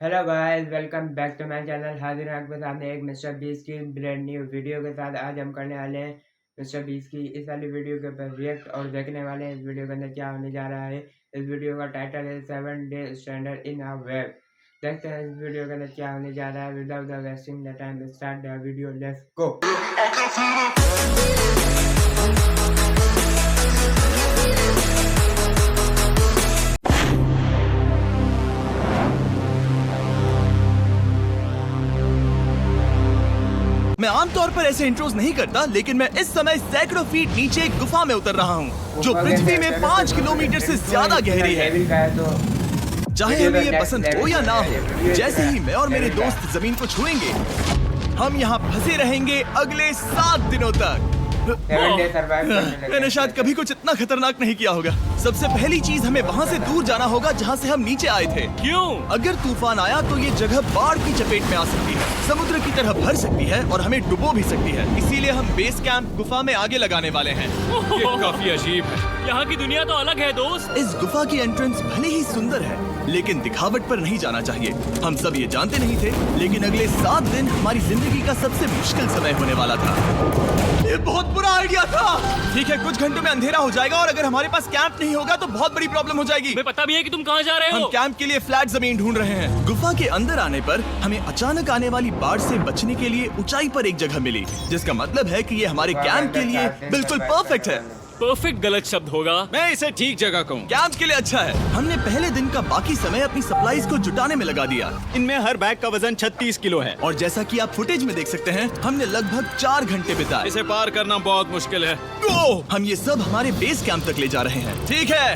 Hello guys, welcome back to my channel. हाजिर हैं आपके सामने एक मिस्टर बीस की ब्रांड न्यू वीडियो के साथ। आज हम करने वाले हैं मिस्टर बीस की इस वाली वीडियो के ऊपर रिएक्ट और देखने वाले हैं इस वीडियो के अंदर क्या होने जा रहा है। इस वीडियो का टाइटल है 7 day standard in a web. देखते हैं इस वीडियो के अंदर क्या होने जा रहा है। Without the wasting the time start the video, let's go. मैं आमतौर पर ऐसे इंट्रोज नहीं करता, लेकिन मैं इस समय सैकड़ों फीट नीचे एक गुफा में उतर रहा हूँ जो पृथ्वी में 5 किलोमीटर से ज्यादा गहरी है। चाहे हमें ये पसंद हो या ना हो, जैसे ही मैं और मेरे दोस्त जमीन को छुएंगे, हम यहाँ फंसे रहेंगे अगले 7 दिनों तक। मैंने शायद कभी कुछ इतना खतरनाक नहीं किया होगा। सबसे पहली चीज, हमें वहाँ से दूर जाना होगा जहाँ से हम नीचे आए थे। क्यों? अगर तूफान आया तो ये जगह बाढ़ की चपेट में आ सकती है, समुद्र की तरह भर सकती है और हमें डुबो भी सकती है। इसीलिए हम बेस कैंप गुफा में आगे लगाने वाले हैं। ये काफी अजीब है। यहाँ की दुनिया तो अलग है दोस्त। इस गुफा की एंट्रेंस भले ही सुंदर है, लेकिन दिखावट पर नहीं जाना चाहिए। हम सब ये जानते नहीं थे, लेकिन अगले 7 दिन हमारी जिंदगी का सबसे मुश्किल समय होने वाला था। ये बहुत बुरा आइडिया था। ठीक है, कुछ घंटों में अंधेरा हो जाएगा और अगर हमारे पास कैंप नहीं होगा तो बहुत बड़ी प्रॉब्लम हो जाएगी। हमें पता भी है कि तुम कहाँ जा रहे हम हो। कैंप के लिए फ्लैट जमीन ढूंढ रहे हैं। गुफा के अंदर आने पर हमें अचानक आने वाली बाढ़ से बचने के लिए ऊंचाई पर एक जगह मिली, जिसका मतलब है कि ये हमारे कैंप के लिए बिल्कुल परफेक्ट है। परफेक्ट गलत शब्द होगा। मैं इसे ठीक जगह कहूँ। कैंप के लिए अच्छा है। हमने पहले दिन का बाकी समय अपनी सप्लाईज को जुटाने में लगा दिया। इनमें हर बैग का वजन 36 किलो है। और जैसा कि आप फुटेज में देख सकते हैं, हमने लगभग 4 घंटे बिताए। इसे पार करना बहुत मुश्किल है। हम ये सब हमारे बेस कैंप तक ले जा रहे हैं। ठीक है,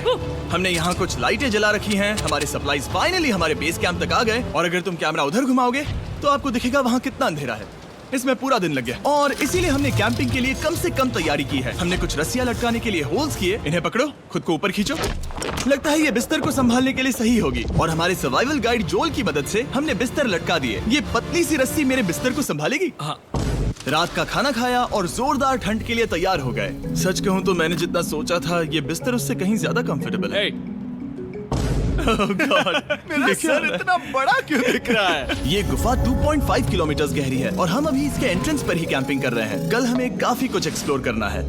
हमने यहाँ कुछ लाइटें जला रखी हैं। हमारे सप्लाईज फाइनली हमारे बेस कैंप तक आ गए। और अगर तुम कैमरा उधर घुमाओगे तो आपको दिखेगा वहाँ कितना अंधेरा है। इसमें पूरा दिन लग गया और इसीलिए हमने कैंपिंग के लिए कम से कम तैयारी की है। हमने कुछ रस्सियां लटकाने के लिए होल्स किए। इन्हें पकड़ो, खुद को ऊपर खींचो। लगता है ये बिस्तर को संभालने के लिए सही होगी। और हमारे सर्वाइवल गाइड जोल की मदद से हमने बिस्तर लटका दिए। ये पतली सी रस्सी मेरे बिस्तर को संभालेगी। हाँ। रात का खाना खाया और जोरदार ठंड के लिए तैयार हो गए। सच कहूँ तो मैंने जितना सोचा था, ये बिस्तर उससे कहीं ज्यादा कंफर्टेबल है। Oh God, मेरा सर इतना बड़ा क्यों दिख रहा है? ये गुफा 2.5 किलोमीटर गहरी है और हम अभी इसके एंट्रेंस पर ही कैंपिंग कर रहे हैं। कल हमें काफी कुछ एक्सप्लोर करना है।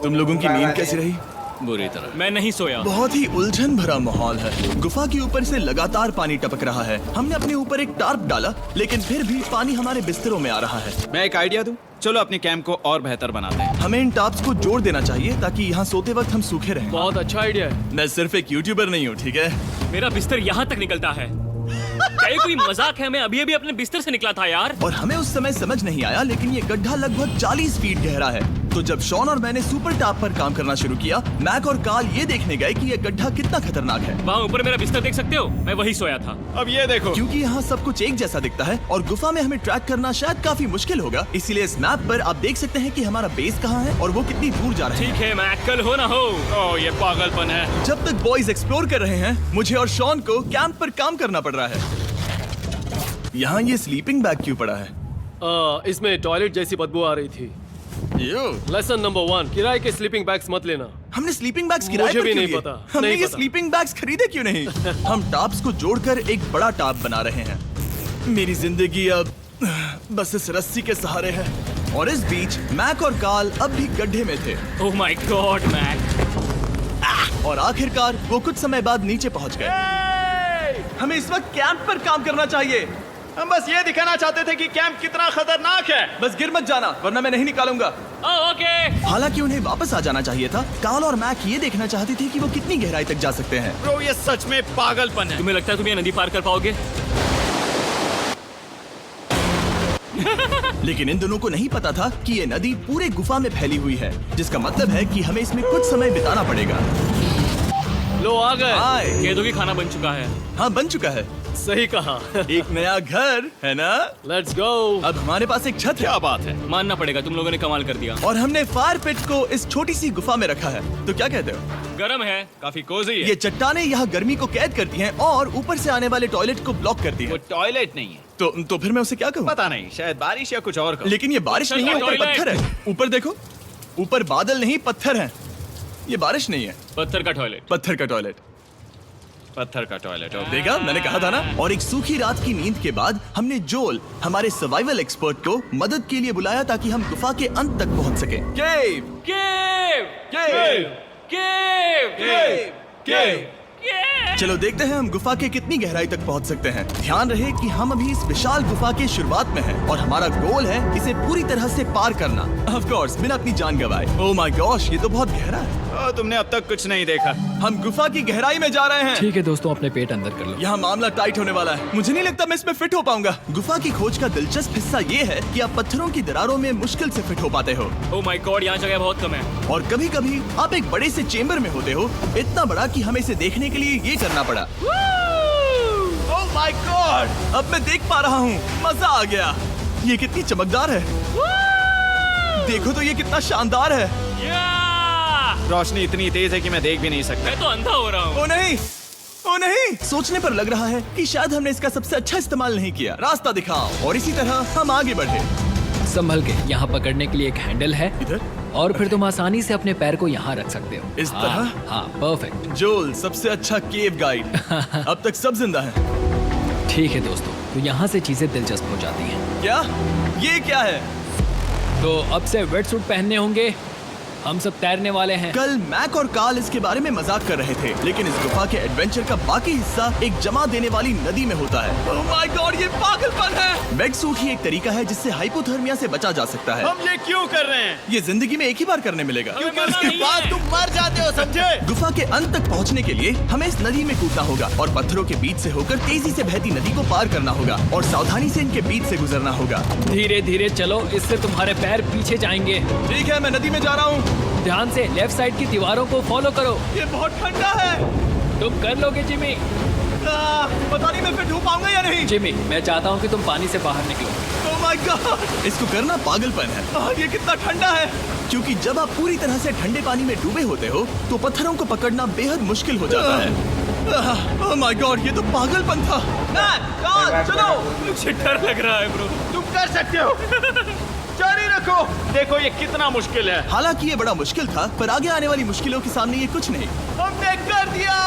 तुम लोगों की नींद कैसी रही? बुरी तरह। मैं नहीं सोया। बहुत ही उलझन भरा माहौल है। गुफा के ऊपर से लगातार पानी टपक रहा है। हमने अपने ऊपर एक टार्प डाला, लेकिन फिर भी पानी हमारे बिस्तरों में आ रहा है। मैं एक आइडिया दूं? चलो अपने कैंप को और बेहतर बनाते हैं। हमें इन टार्प्स को जोड़ देना चाहिए ताकि यहाँ सोते वक्त हम सूखे रहें। बहुत अच्छा आइडिया है। मैं सिर्फ एक यूट्यूबर नहीं हूँ, ठीक है? मेरा बिस्तर यहाँ तक निकलता है। क्या ये कोई मजाक है? मैं अभी अभी अपने बिस्तर से निकला था यार। और हमें उस समय समझ नहीं आया, लेकिन ये गड्ढा लगभग 40 फीट गहरा है। तो जब शॉन और मैंने सुपर टॉप पर काम करना शुरू किया, मैक और कार्ल ये देखने गए कि ये गड्ढा कितना खतरनाक है। वहाँ ऊपर मेरा बिस्तर देख सकते हो? मैं वही सोया था। अब ये देखो, क्योंकि यहाँ सब कुछ एक जैसा दिखता है और गुफा में हमें ट्रैक करना शायद काफी मुश्किल होगा, इसीलिए इस मैप पर आप देख सकते हैं कि हमारा बेस कहाँ है और वो कितनी दूर जा रहा है। ठीक है, मैं कल हो ना हो। ओह, ये पागलपन है। जब तक बॉयज एक्सप्लोर कर रहे हैं, मुझे और शॉन को कैंप पर काम करना पड़ रहा है। यहाँ ये स्लीपिंग बैग क्यों पड़ा है? इसमें टॉयलेट जैसी बदबू आ रही थी। लेसन नंबर 1, किराए के स्लीपिंग बैग्स मत लेना। हमने स्लीपिंग बैग्स किराए मुझे पर भी क्यों नहीं लिए? पता, हमने नहीं ये पता। स्लीपिंग बैग्स खरीदे क्यों नहीं? हम टॉप्स को जोड़कर एक बड़ा टॉप बना रहे हैं। मेरी जिंदगी अब बस इस रस्सी के सहारे है। और इस बीच मैक और कार्ल अब भी गड्ढे में थे। Oh my god Mac. और आखिरकार वो कुछ समय बाद नीचे पहुंच गए। हमें इस वक्त कैंप पर काम करना चाहिए। हम बस ये दिखाना चाहते थे कि कैंप कितना खतरनाक है। बस गिर मत जाना, वरना मैं नहीं निकालूंगा। ओके। हालांकि उन्हें वापस आ जाना चाहिए था। कार्ल और मैक ये देखना चाहते थे कि वो कितनी गहराई तक जा सकते हैं। ब्रो, ये सच में पागलपन है। तुम्हें लगता है तुम ये नदी पार कर पाओगे? लेकिन इन दोनों को नहीं पता था कि ये नदी पूरे गुफा में फैली हुई है, जिसका मतलब है कि हमें इसमें कुछ समय बिताना पड़ेगा। लो आ गए। हाय। कह दो कि खाना बन चुका है। हाँ, बन चुका है। सही कहा। एक नया घर है ना? Let's go. अब हमारे पास एक छत है। क्या बात है। मानना पड़ेगा, तुम लोगों ने कमाल कर दिया। और हमने फायर पिट को इस छोटी सी गुफा में रखा है। तो क्या कहते हो? गरम है, काफी कोजी है। ये चट्टानें यहाँ गर्मी को कैद करती हैं और ऊपर से आने वाले टॉयलेट को ब्लॉक करती वो हैं। टॉयलेट नहीं है। तो फिर मैं उसे क्या कहूँ? पता नहीं, शायद बारिश या कुछ और कहो। लेकिन ये बारिश नहीं है, ऊपर टॉयलेट। पत्थर है। ऊपर देखो, ऊपर बादल नहीं पत्थर है। ये बारिश नहीं है, पत्थर का टॉयलेट। पत्थर का टॉयलेट। पत्थर का टॉयलेट। देखा, मैंने कहा था ना। और एक सूखी रात की नींद के बाद हमने जोल, हमारे सर्वाइवल एक्सपर्ट को मदद के लिए बुलाया ताकि हम गुफा के अंत तक पहुंच सके। केव, केव, केव, केव, केव, केव। केव। चलो देखते हैं हम गुफा के कितनी गहराई तक पहुंच सकते हैं। ध्यान रहे कि हम अभी इस विशाल गुफा के शुरुआत में हैं और हमारा गोल है इसे पूरी तरह से पार करना। ऑफ कोर्स, बिना अपनी जान गंवाए। ओह माय गॉश, ये तो बहुत गहरा है। तुमने अब तक कुछ नहीं देखा। हम गुफा की गहराई में जा रहे हैं। ठीक है दोस्तों, अपने पेट अंदर कर लो। यहाँ मामला टाइट होने वाला है। मुझे नहीं लगता मैं इसमें फिट हो पाऊंगा। गुफा की खोज का दिलचस्प हिस्सा ये है कि आप पत्थरों की दरारों में मुश्किल से फिट हो पाते हो। ओह माय गॉड, यहाँ जगह बहुत कम है। और कभी कभी आप एक बड़े से चेम्बर में होते हो, इतना बड़ा कि हमें इसे देखने के लिए ये करना पड़ा। ओह माय गॉड, अब मैं देख पा रहा हूँ। मजा आ गया। ये कितनी चमकदार है। देखो तो ये कितना शानदार है। रोशनी इतनी तेज है कि मैं देख भी नहीं सकता। मैं तो अंधा हो रहा हूँ। ओ नहीं, ओ नहीं। सोचने पर लग रहा है कि शायद हमने इसका सबसे अच्छा इस्तेमाल नहीं किया। रास्ता दिखाओ। और इसी तरह हम आगे बढ़े। संभल के, यहाँ पकड़ने के लिए एक हैंडल है इधर और फिर तुम आसानी से अपने पैर को यहाँ रख सकते हो। इस तरह? हाँ, परफेक्ट। जोल, सबसे अच्छा केव गाइड। अब तक सब जिंदा हैं। ठीक है दोस्तों, तो यहाँ से चीजें दिलचस्प हो जाती हैं। क्या? ये क्या है? तो अब से वेट सूट पहनने होंगे। हम सब तैरने वाले हैं। कल मैक और कार्ल इसके बारे में मजाक कर रहे थे, लेकिन इस गुफा के एडवेंचर का बाकी हिस्सा एक जमा देने वाली नदी में होता है। ओह माय गॉड, ये पागलपन है। वेट सूट ही एक तरीका है जिससे हाइपोथर्मिया से बचा जा सकता है। हम ये क्यों कर रहे हैं? ये जिंदगी में एक ही बार करने मिलेगा। क्योंकि उसके बाद तुम मर जाते हो, समझे? गुफा के अंत तक पहुंचने के लिए हमें इस नदी में कूदना होगा और पत्थरों के बीच से होकर तेजी से बहती नदी को पार करना होगा और सावधानी से इनके बीच से गुजरना होगा। धीरे धीरे चलो, इससे तुम्हारे पैर पीछे जाएंगे। ठीक है, मैं नदी में जा रहा हूँ। ध्यान से लेफ्ट साइड की दीवारों को फॉलो करो। ये बहुत ठंडा है। तुम कर लोगे जिमी। पता नहीं मैं फिट हो पाऊंगा या नहीं। जिमी, मैं चाहता हूँ कि तुम पानी से बाहर निकलो। ओह माय गॉड, इसको करना पागलपन है। ये कितना ठंडा है। क्योंकि जब आप पूरी तरह से ठंडे पानी में डूबे होते हो तो पत्थरों को पकड़ना बेहद मुश्किल हो जाता है। ओह माय गॉड, ये तो पागलपन था। चलो, मुझे डर लग रहा है ब्रो। तुम कर सकते हो। जारी रखो। देखो ये कितना मुश्किल है। हालांकि ये बड़ा मुश्किल था, पर आगे आने वाली मुश्किलों के सामने ये कुछ नहीं। हमने कर दिया।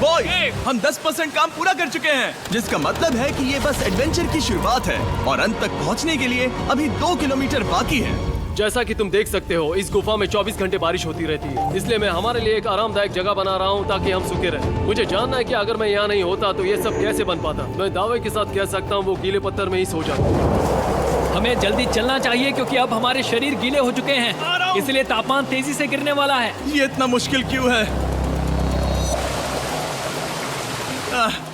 बॉय, हम 10% काम पूरा कर चुके हैं, जिसका मतलब है कि ये बस एडवेंचर की शुरुआत है और अंत तक पहुंचने के लिए अभी 2 किलोमीटर बाकी है। जैसा कि तुम देख सकते हो, इस गुफा में 24 घंटे बारिश होती रहती है। इसलिए मैं हमारे लिए एक आरामदायक जगह बना रहा हूँ ताकि हम सूखे रहें। मुझे जानना है कि अगर मैं यहाँ नहीं होता तो ये सब कैसे बन पाता। मैं दावे के साथ कह सकता हूँ वो गीले पत्थर में ही सो जाता। हमें जल्दी चलना चाहिए क्योंकि अब हमारे शरीर गीले हो चुके हैं, इसलिए तापमान तेजी से गिरने वाला है। ये इतना मुश्किल क्यों है?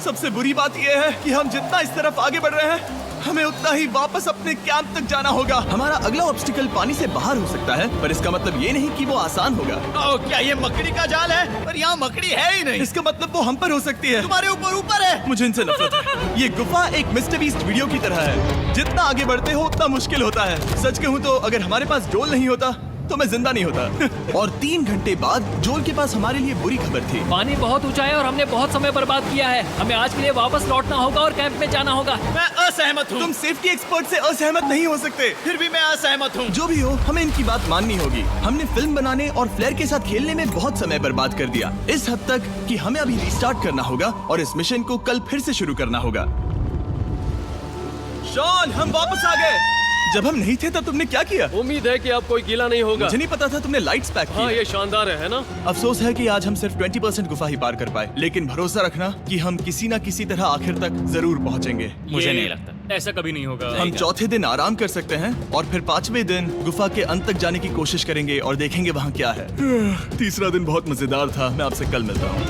सबसे बुरी बात यह है कि हम जितना इस तरफ आगे बढ़ रहे हैं, हमें उतना ही वापस अपने कैंप तक जाना होगा। हमारा अगला ऑब्स्टिकल पानी से बाहर हो सकता है, पर इसका मतलब ये नहीं कि वो आसान होगा। क्या ये मकड़ी का जाल है? पर यहाँ मकड़ी है ही नहीं। इसका मतलब वो हम पर हो सकती है। तुम्हारे ऊपर है। मुझे इनसे नफरत है। ये गुफा एक मिस्टर बीस्ट वीडियो की तरह है। जितना आगे बढ़ते हो उतना मुश्किल होता है। सच कहूँ तो अगर हमारे पास जोल नहीं होता तो मैं जिंदा नहीं होता। और 3 घंटे बाद जोल के पास हमारे लिए बुरी खबर थी। पानी बहुत ऊंचा है और हमने बहुत समय बर्बाद किया है। हमें आज के लिए वापस लौटना होगा और कैंप में जाना होगा। मैं असहमत हूँ। तुम सेफ्टी एक्सपर्ट से असहमत नहीं हो सकते। फिर भी मैं असहमत हूँ। जो भी हो, हमें इनकी बात माननी होगी। हमने फिल्म बनाने और फ्लेयर के साथ खेलने में बहुत समय बर्बाद कर दिया, इस हद तक कि हमें अभी रिस्टार्ट करना होगा और इस मिशन को कल फिर से शुरू करना होगा। शॉन, हम वापस आ गए। जब हम नहीं थे तब तुमने क्या किया? उम्मीद है कि अब कोई गीला नहीं होगा। मुझे नहीं पता था तुमने लाइट्स पैक की। हाँ, ये शानदार है ना? अफसोस है कि आज हम सिर्फ 20% गुफा ही पार कर पाए, लेकिन भरोसा रखना कि हम किसी न किसी तरह आखिर तक जरूर पहुंचेंगे। मुझे नहीं लगता ऐसा कभी नहीं होगा। हम चौथे दिन आराम कर सकते हैं और फिर 5वें दिन गुफा के अंत तक जाने की कोशिश करेंगे और देखेंगे वहाँ क्या है। तीसरा दिन बहुत मजेदार था। मैं आपसे कल मिलता हूँ।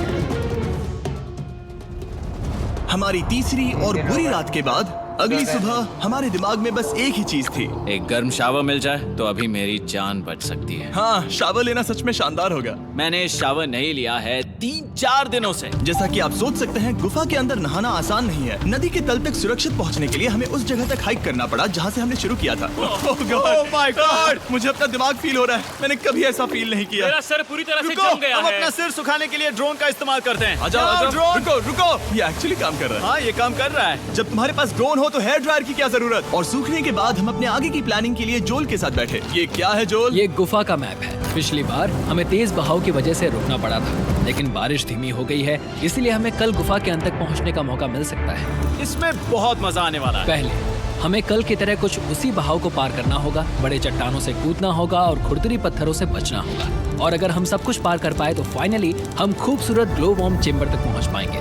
हमारी तीसरी और बुरी रात के बाद अगली सुबह हमारे दिमाग में बस एक ही चीज थी। एक गर्म शावर मिल जाए तो अभी मेरी जान बच सकती है। हाँ, शावर लेना सच में शानदार होगा। मैंने शावर नहीं लिया है 3-4 दिनों से। जैसा कि आप सोच सकते हैं, गुफा के अंदर नहाना आसान नहीं है। नदी के तल तक सुरक्षित पहुंचने के लिए हमें उस जगह तक हाइक करना पड़ा जहां से हमने शुरू किया था। Oh my God! मुझे अपना दिमाग फील हो रहा है। मैंने कभी ऐसा फील नहीं किया। मेरा सर पूरी तरह से रुको, जम गया हम है। अपना सिर सुखाने के लिए ड्रोन का इस्तेमाल करते हैं। आ जाओ, ड्रोन। रुको रुको, ये एक्चुअली काम कर रहा है। हाँ, ये काम कर रहा है। जब तुम्हारे पास ड्रोन हो तो हेयर ड्रायर की क्या जरूरत। और सूखने के बाद हम अपने आगे की प्लानिंग के लिए जोल के साथ बैठे। ये क्या है जोल? ये गुफा का मैप है। पिछली बार हमें तेज बहाव की वजह से रुकना पड़ा था, लेकिन बारिश धीमी हो गई है, इसलिए हमें कल गुफा के अंत तक पहुंचने का मौका मिल सकता है। इसमें बहुत मजा आने वाला है। पहले हमें कल की तरह कुछ उसी बहाव को पार करना होगा, बड़े चट्टानों से कूदना होगा और खुरदरी पत्थरों से बचना होगा। और अगर हम सब कुछ पार कर पाए तो फाइनली हम खूबसूरत ग्लो वॉर्म चेम्बर तक पहुंच पाएंगे।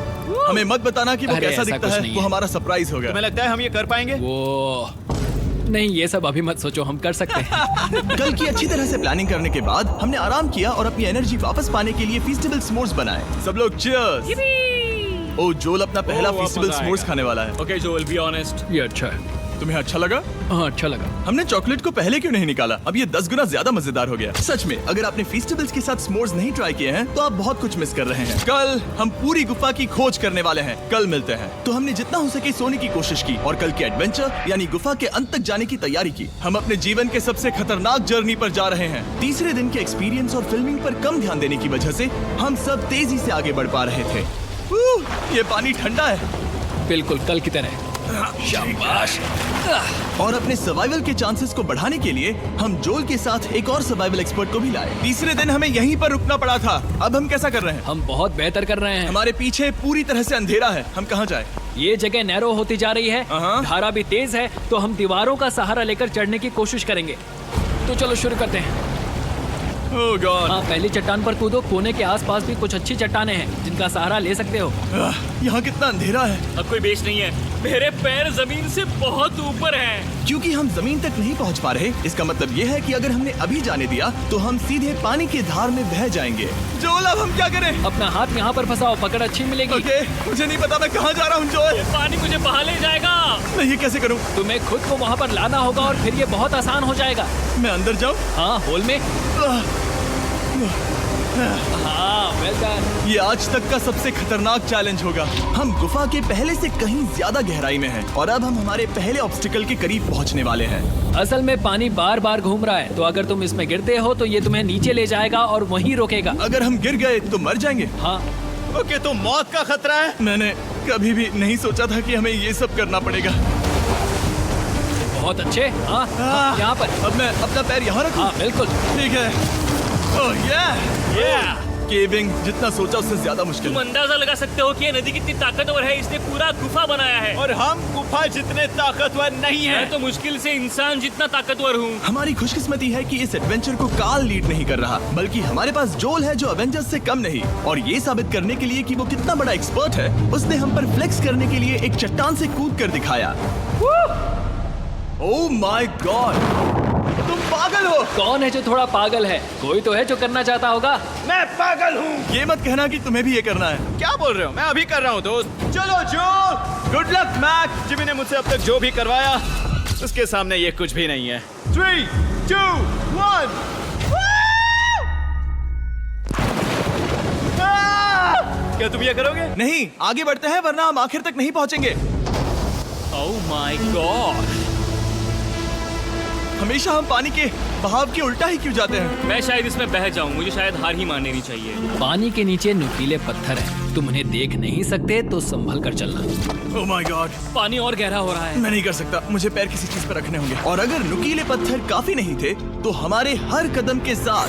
हमें मत बताना कि वो अरे, कैसा ऐसा दिखता कुछ है, नहीं वो है। हमारा सरप्राइज होगा। तुम्हें लगता है हम ये कर पाएंगे? वो नहीं, ये सब अभी मत सोचो, हम कर सकते हैं। कल की अच्छी तरह से प्लानिंग करने के बाद हमने आराम किया और अपनी एनर्जी वापस पाने के लिए फीस्टेबल स्मोर्स बनाए। सब लोग चीयर्स। ओ, जोल अपना पहला बहुत फीस्टेबल मजा स्मोर्स आएगा। खाने वाला है। Okay Joel, be honest. ये अच्छा है। तुम्हें अच्छा लगा? हाँ, अच्छा लगा। हमने चॉकलेट को पहले क्यों नहीं निकाला? अब ये 10 गुना ज्यादा मजेदार हो गया। सच में, अगर आपने फीस्टेबल्स के साथ s'mores नहीं ट्राई किए हैं तो आप बहुत कुछ मिस कर रहे हैं। कल हम पूरी गुफा की खोज करने वाले हैं। कल मिलते हैं। तो हमने जितना हो सके सोने की कोशिश की और कल के एडवेंचर यानी गुफा के अंत तक जाने की तैयारी की। हम अपने जीवन के सबसे खतरनाक जर्नी पर जा रहे हैं। तीसरे दिन के एक्सपीरियंस और फिल्मिंग पर कम ध्यान देने की वजह से हम सब तेजी से आगे बढ़ पा रहे थे। ये पानी ठंडा है। बिल्कुल कल की तरह। शाबाश। और अपने सर्वाइवल के चांसेस को बढ़ाने के लिए हम जोल के साथ एक और सर्वाइवल एक्सपर्ट को भी लाए। तीसरे दिन हमें यहीं पर रुकना पड़ा था। अब हम कैसा कर रहे हैं? हम बहुत बेहतर कर रहे हैं। हमारे पीछे पूरी तरह से अंधेरा है। हम कहाँ जाए? ये जगह नैरो होती जा रही है, हाँ। धारा भी तेज है, तो हम दीवारों का सहारा लेकर चढ़ने की कोशिश करेंगे। तो चलो शुरू करते हैं। ओह गॉड। हाँ, पहली चट्टान पर कूदो। कोने के आसपास भी कुछ अच्छी चट्टानें हैं जिनका सहारा ले सकते हो। यहाँ कितना अंधेरा है। अब कोई बेस नहीं है, मेरे पैर जमीन से बहुत ऊपर हैं। क्योंकि हम जमीन तक नहीं पहुँच पा रहे, इसका मतलब ये है कि अगर हमने अभी जाने दिया तो हम सीधे पानी की धार में बह जाएंगे। जोल, अब हम क्या करें? अपना हाथ यहाँ पर फंसाओ, पकड़ अच्छी मिलेगी। ओके, मुझे नहीं पता मैं कहाँ जा रहा हूँ जोल। पानी मुझे बहा ले जाएगा। मैं ये कैसे करूँ? तुम्हें खुद को वहाँ पर लाना होगा और फिर ये बहुत आसान हो जाएगा। मैं अंदर जाऊँ? हाँ, होल में। हाँ, वेल डन। ये आज तक का सबसे खतरनाक चैलेंज होगा। हम गुफा के पहले से कहीं ज्यादा गहराई में हैं और अब हम हमारे पहले ऑब्स्टिकल के करीब पहुंचने वाले हैं। असल में पानी बार बार घूम रहा है, तो अगर तुम इसमें गिरते हो तो ये तुम्हें नीचे ले जाएगा और वहीं रोकेगा। अगर हम गिर गए तो मर जाएंगे। हाँ, ओके, तो मौत का खतरा है। मैंने कभी भी नहीं सोचा था कि हमें ये सब करना पड़ेगा। बहुत अच्छे। हाँ, हाँ, यहाँ पर। अब मैं अपना पैर यहाँ रखूं? हाँ, बिल्कुल। ठीक है। ओह yeah! केविंग जितना सोचा उससे ज्यादा मुश्किल तुम है। अंदाजा लगा सकते हो कि ये नदी कितनी ताकतवर है। इसने पूरा गुफा बनाया है। और हम गुफा जितने ताकतवर नहीं मैं हैं। तो मुश्किल से इंसान जितना ताकतवर हूँ। हमारी खुशकिस्मती है कि इस एडवेंचर को काल लीड नहीं कर रहा, बल्कि हमारे पास जोल है जो अवेंजर्स से कम नहीं। और ये साबित करने के लिए कि वो कितना बड़ा एक्सपर्ट है, उसने हम पर फ्लेक्स करने के लिए एक चट्टान से कूद कर दिखाया। ओह माय गॉड, तुम पागल हो। कौन है जो थोड़ा पागल है? कोई तो है जो करना चाहता होगा। मैं पागल हूँ। ये मत कहना कि तुम्हें भी ये करना है। क्या बोल रहे हो? मैं अभी कर रहा हूँ दोस्त। चलो जो, गुड लक मैक। जिमी ने मुझसे अब तक जो भी करवाया उसके सामने ये कुछ भी नहीं है। 3, 2, 1। क्या तुम ये करोगे? नहीं, आगे बढ़ते हैं वरना हम आखिर तक नहीं पहुंचेंगे। ओह माय गॉड, हमेशा हम पानी के बहाव के उल्टा ही क्यों जाते हैं? मैं शायद इसमें बह जाऊं। मुझे शायद हार ही मान लेनी चाहिए। पानी के नीचे नुकीले पत्थर हैं। तुम उन्हें देख नहीं सकते तो संभल कर चलना। ओह माय गॉड, पानी और गहरा हो रहा है। मैं नहीं कर सकता। मुझे पैर किसी चीज पर रखने होंगे। और अगर नुकीले पत्थर काफी नहीं थे तो हमारे हर कदम के साथ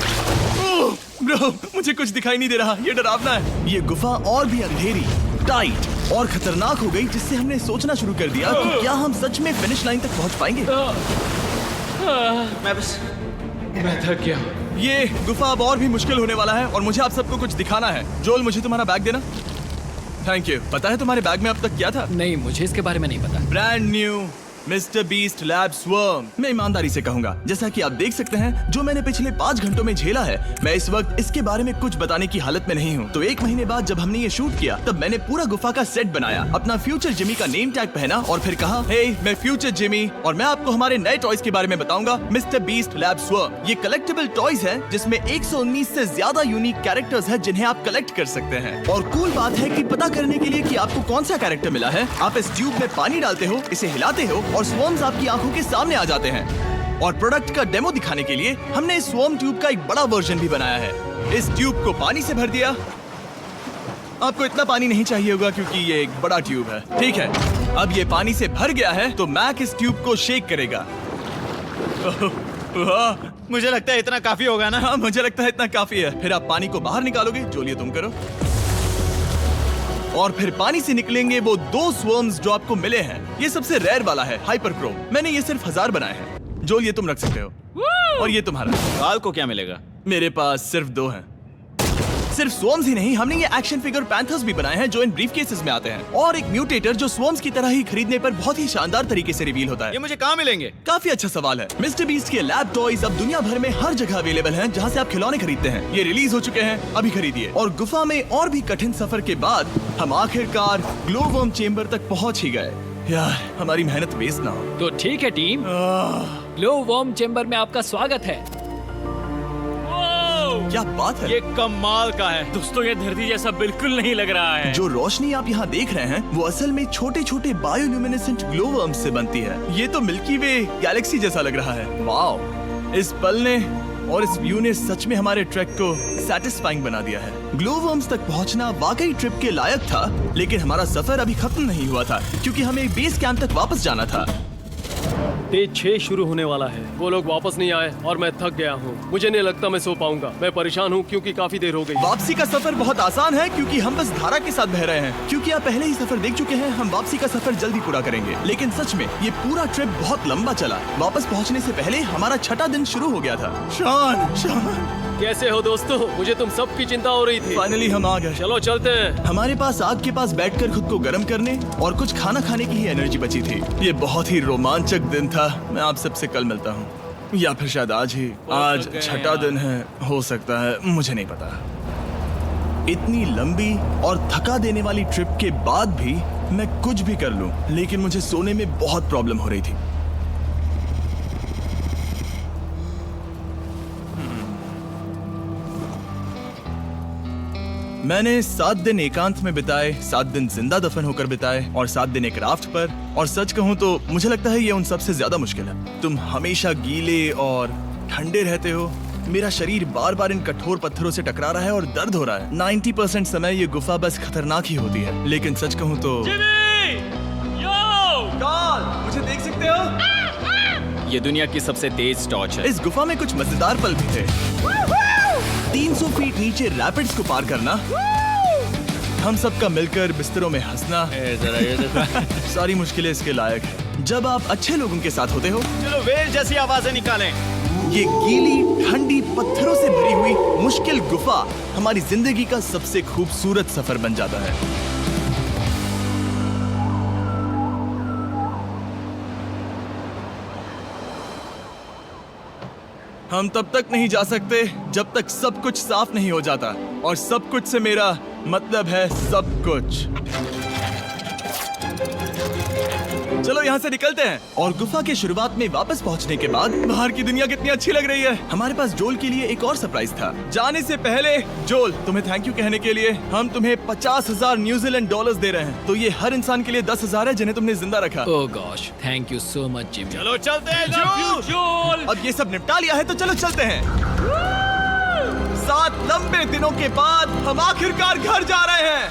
ओह ब्रो, मुझे कुछ दिखाई नहीं दे रहा। ये डरावना है। ये गुफा और भी अंधेरी, टाइट और खतरनाक हो गई, जिससे हमने सोचना शुरू कर दिया कि क्या हम सच में फिनिश लाइन तक पहुंच पाएंगे। मैं थक गया। ये गुफा अब और भी मुश्किल होने वाला है और मुझे आप सबको कुछ दिखाना है। जोल, मुझे तुम्हारा बैग देना। Thank you. पता है तुम्हारे बैग में अब तक क्या था? नहीं, मुझे इसके बारे में नहीं पता। Brand new mister beast lab swarm. मैं ईमानदारी से कहूंगा, जैसा कि आप देख सकते हैं, जो मैंने पिछले 5 घंटों में झेला है, मैं इस वक्त इसके बारे में कुछ बताने की हालत में नहीं हूँ। तो 1 महीने बाद जब हमने ये शूट किया, तब मैंने पूरा गुफा का सेट बनाया, अपना फ्यूचर जिमी का नेम टैग पहना और फिर कहा, हे मैं फ्यूचर जिमी और मैं आपको हमारे नए टॉयज के बारे में बताऊंगा, मिस्टर बीस्ट लैब स्वर्म। ये कलेक्टेबल टॉयज है जिसमें 119 से ज्यादा यूनिक कैरेक्टर्स है जिन्हें आप कलेक्ट कर सकते हैं। और कूल बात है कि पता करने के लिए कि आपको कौन सा कैरेक्टर मिला है, आप इस ट्यूब में पानी डालते हो, इसे हिलाते हो और स्वर्म्स आपकी आंखों के सामने आ जाते हैं। और प्रोडक्ट का डेमो दिखाने के लिए हमने इस स्वॉर्म ट्यूब का एक बड़ा वर्जन भी बनाया है। इस ट्यूब को पानी से भर दिया। आपको इतना पानी नहीं चाहिए होगा क्योंकि ये एक बड़ा ट्यूब है। ठीक है, अब ये पानी से भर गया है तो मैक इस ट्यूब को शेक करेगा। वाह, मुझे लगता है इतना काफी होगा ना। हाँ मुझे लगता है इतना काफी है। फिर आप पानी को बाहर निकालोगे, जो लिए तुम करो। और फिर पानी से निकलेंगे वो 2 स्वर्म्स जो आपको मिले हैं। ये सबसे रेयर वाला है, हाइपरक्रोम। मैंने ये सिर्फ 1000 बनाए हैं। जो ये तुम रख सकते हो। और ये तुम्हारा। काल को क्या मिलेगा? मेरे पास सिर्फ 2 हैं। सिर्फ स्वर्म्स ही नहीं, हमने ये एक्शन फिगर पैंथर्स भी बनाए हैं जो इन ब्रीफकेसेस में आते हैं। और एक म्यूटेटर जो स्वर्म्स की तरह ही खरीदने पर बहुत ही शानदार तरीके से रिवील होता है। ये मुझे कहाँ मिलेंगे? काफी अच्छा सवाल है। मिस्टर बीस्ट के लैब टॉयज अब दुनिया भर में हर जगह अवेलेबल हैं जहां से आप खिलौने खरीदते हैं। ये रिलीज हो चुके हैं, अभी खरीदिए। और गुफा में और भी कठिन सफर के बाद हम आखिरकार ग्लोवर्म चेम्बर तक पहुंच ही गए। यार हमारी मेहनत वेस्ट ना हो। तो ठीक है टीम, ग्लो वर्म चेम्बर में आपका स्वागत है। क्या बात है। ये कमाल का है। दोस्तों ये धरती जैसा बिल्कुल नहीं लग रहा है। जो रोशनी आप यहाँ देख रहे हैं वो असल में छोटे छोटे बायोल्यूमिनेसेंट ग्लोवर्म्स से बनती है। ये तो मिल्की वे गैलेक्सी जैसा लग रहा है। वाओ, इस पल ने और इस व्यू ने सच में हमारे ट्रैक को सैटिस्फाइंग बना दिया है। ग्लोवर्म्स तक पहुंचना वाकई ट्रिप के लायक था, लेकिन हमारा सफर अभी खत्म नहीं हुआ था क्योंकि हमें बेस कैंप तक वापस जाना था। डे 6 शुरू होने वाला है। वो लोग वापस नहीं आए और मैं थक गया हूँ। मुझे नहीं लगता मैं सो पाऊंगा। मैं परेशान हूँ क्योंकि काफी देर हो गई। वापसी का सफर बहुत आसान है क्योंकि हम बस धारा के साथ बह रहे हैं। क्योंकि आप पहले ही सफर देख चुके हैं, हम वापसी का सफर जल्दी पूरा करेंगे। लेकिन सच में ये पूरा ट्रिप बहुत लंबा चला। वापस पहुँचने से पहले हमारा 6वां दिन शुरू हो गया था। शान कैसे हो दोस्तों? मुझे तुम सबकी चिंता हो रही थी। फाइनली हम आ गए। चलो चलते हैं। हमारे पास आग के पास बैठकर खुद को गर्म करने और कुछ खाना खाने की ही एनर्जी बची थी। ये बहुत ही रोमांचक दिन था। मैं आप सबसे कल मिलता हूँ, या फिर शायद आज ही। आज 6वां दिन है, हो सकता है, मुझे नहीं पता। इतनी लंबी और थका देने वाली ट्रिप के बाद भी मैं कुछ भी कर लूं, लेकिन मुझे सोने में बहुत प्रॉब्लम हो रही थी। मैंने 7 दिन एकांत में बिताए, 7 दिन जिंदा दफन होकर बिताए और 7 दिन एक राफ्ट पर। और सच कहूँ तो मुझे लगता है ये उन सबसे ज्यादा मुश्किल है। तुम हमेशा गीले और ठंडे रहते हो। मेरा शरीर बार बार इन कठोर पत्थरों से टकरा रहा है और दर्द हो रहा है। 90% समय ये गुफा बस खतरनाक ही होती है। लेकिन सच कहूँ तो मुझे देख सकते हो? ये दुनिया की सबसे तेज टॉर्च है। इस गुफा में कुछ मजेदार पल भी थे। 300 फीट नीचे रैपिड्स को पार करना, हम सबका मिलकर बिस्तरों में हंसना, सारी मुश्किलें इसके लायक है जब आप अच्छे लोगों के साथ होते हो। चलो वेल जैसी आवाजें निकालें। ये गीली ठंडी पत्थरों से भरी हुई मुश्किल गुफा हमारी जिंदगी का सबसे खूबसूरत सफर बन जाता है। हम तब तक नहीं जा सकते जब तक सब कुछ साफ नहीं हो जाता। और सब कुछ से मेरा मतलब है सब कुछ। चलो यहाँ से निकलते हैं। और गुफा के शुरुआत में वापस पहुँचने के बाद बाहर की दुनिया कितनी अच्छी लग रही है। हमारे पास जोल के लिए एक और सरप्राइज था। जाने से पहले जोल, तुम्हें थैंक यू कहने के लिए हम तुम्हें 50,000 न्यूजीलैंड डॉलर्स दे रहे हैं। तो ये हर इंसान के लिए 10,000 है जिन्हें तुमने जिंदा रखा। Oh gosh, thank you so much Jimmy. चलो चलते हैं जोल। अब ये सब निपटा लिया है तो चलो चलते हैं। 7 लंबे दिनों के बाद हम आखिरकार घर जा रहे हैं।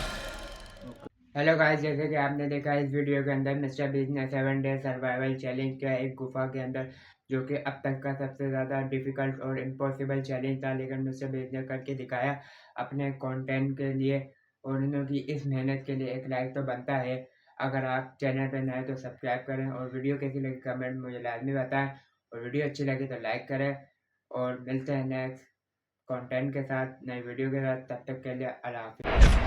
हेलो गाइस, जैसे कि आपने देखा इस वीडियो के अंदर मिस्टर बीस्ट ने 7 डे सर्वाइवल चैलेंज किया एक गुफा के अंदर, जो कि अब तक का सबसे ज़्यादा डिफ़िकल्ट और इम्पॉसिबल चैलेंज था। लेकिन मिस्टर बीस्ट ने करके दिखाया अपने कंटेंट के लिए, और उन्होंने इस मेहनत के लिए एक लाइक तो बनता है। अगर आप चैनल पर नए तो सब्सक्राइब करें, और वीडियो कैसी लगी कमेंट मुझे लाजमी बताएं, और वीडियो अच्छी लगी तो लाइक करें। और मिलते हैं नेक्स्ट कंटेंट के साथ, नई वीडियो के साथ। तब तक के लिए अल्लाह हाफ़िज़।